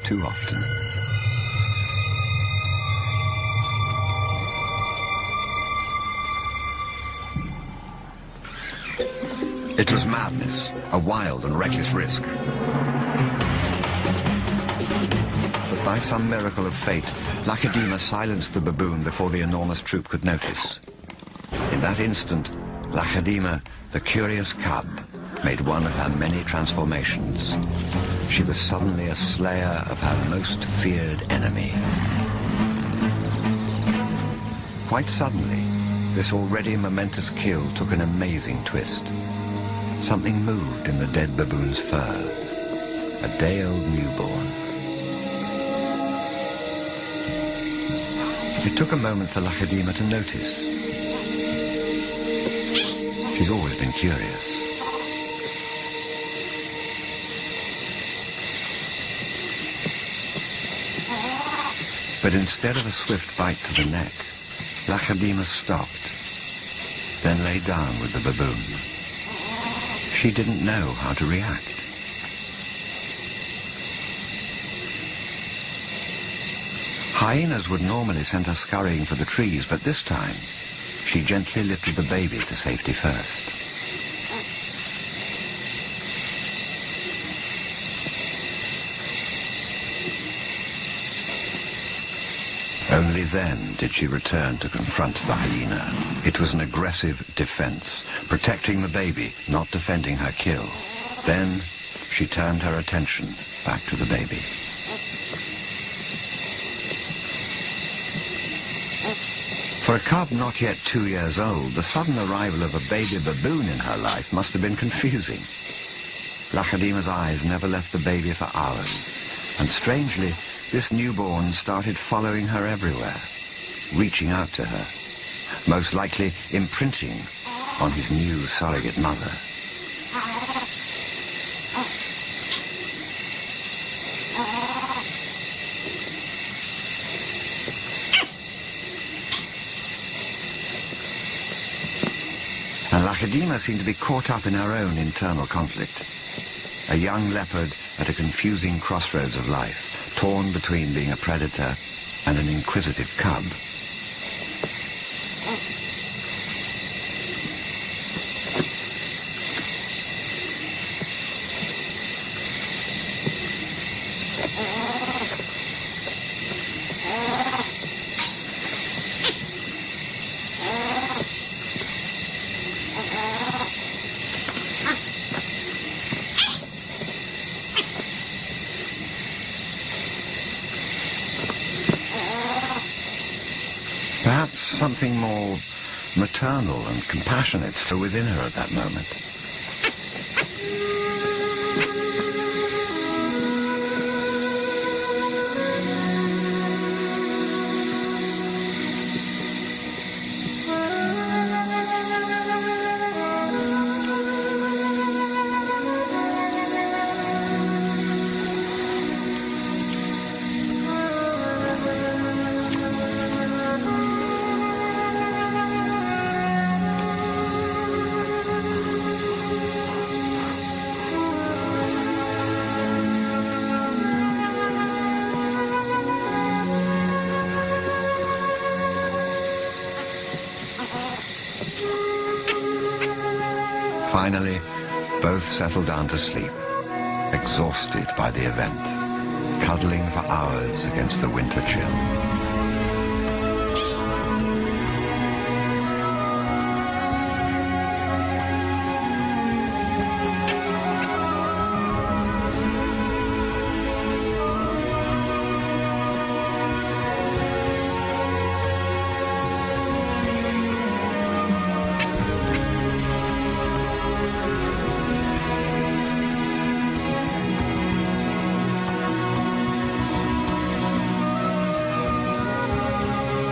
too often. It was madness, a wild and reckless risk. But by some miracle of fate, Lacedaemon silenced the baboon before the enormous troop could notice. In that instant, Lacedaemon, the curious cub, made one of her many transformations. She was suddenly a slayer of her most feared enemy. Quite suddenly, this already momentous kill took an amazing twist. Something moved in the dead baboon's fur. A day-old newborn. It took a moment for Lacedaemon to notice. She's always been curious. But instead of a swift bite to the neck, Lacedaemon stopped, then lay down with the baboon. She didn't know how to react. Hyenas would normally send her scurrying for the trees, but this time, she gently lifted the baby to safety first. Only then did she return to confront the hyena. It was an aggressive defense, protecting the baby, not defending her kill. Then she turned her attention back to the baby. For a cub not yet 2 years old, the sudden arrival of a baby baboon in her life must have been confusing. Lacedaemon's eyes never left the baby for hours, and strangely, this newborn started following her everywhere, reaching out to her, most likely imprinting on his new surrogate mother. And Lacedaemon seemed to be caught up in her own internal conflict. A young leopard at a confusing crossroads of life, torn between being a predator and an inquisitive cub. Perhaps something more maternal and compassionate still within her at that moment. Finally, both settled down to sleep, exhausted by the event, cuddling for hours against the winter chill.